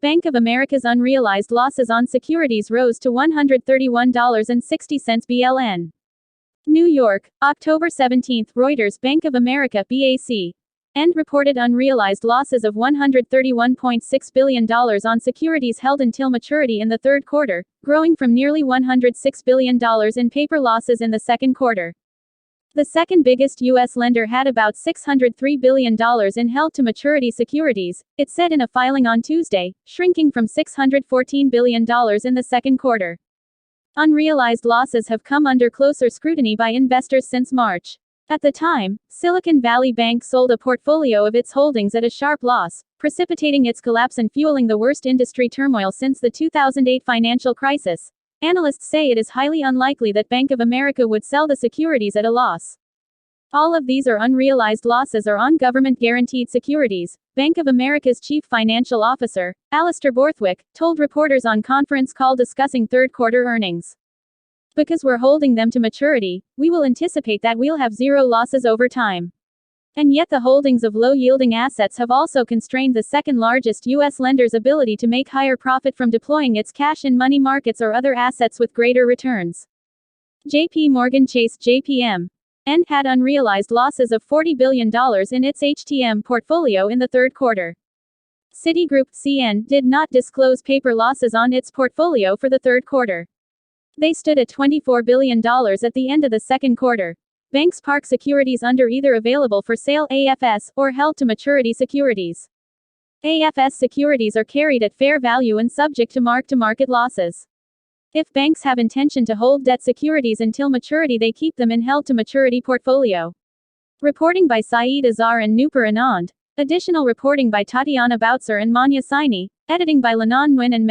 Bank of America's unrealized losses on securities rose to $131.60 BLN. New York, October 17. Reuters. Bank of America (BAC) and reported unrealized losses of $131.6 billion on securities held until maturity in the third quarter, growing from nearly $106 billion in paper losses in the second quarter. The second biggest U.S. lender had about $603 billion in held-to-maturity securities, it said in a filing on Tuesday, shrinking from $614 billion in the second quarter. Unrealized losses have come under closer scrutiny by investors since March. At the time, Silicon Valley Bank sold a portfolio of its holdings at a sharp loss, precipitating its collapse and fueling the worst industry turmoil since the 2008 financial crisis. Analysts say it is highly unlikely that Bank of America would sell the securities at a loss. All of these are unrealized losses or on government-guaranteed securities, Bank of America's chief financial officer, Alistair Borthwick, told reporters on conference call discussing third-quarter earnings. Because we're holding them to maturity, we will anticipate that we'll have zero losses over time. And yet the holdings of low-yielding assets have also constrained the second-largest U.S. lender's ability to make higher profit from deploying its cash in money markets or other assets with greater returns. J.P. Morgan Chase (JPM) had unrealized losses of $40 billion in its HTM portfolio in the third quarter. Citigroup (CN) did not disclose paper losses on its portfolio for the third quarter. They stood at $24 billion at the end of the second quarter. Banks park securities under either available for sale (AFS) or held-to-maturity securities. AFS securities are carried at fair value and subject to mark-to-market losses. If banks have intention to hold debt securities until maturity, they keep them in held-to-maturity portfolio. Reporting by Saeed Azhar and Nupur Anand. Additional reporting by Tatiana Boutzer and Manya Saini. Editing by Lanon Nguyen and Meg.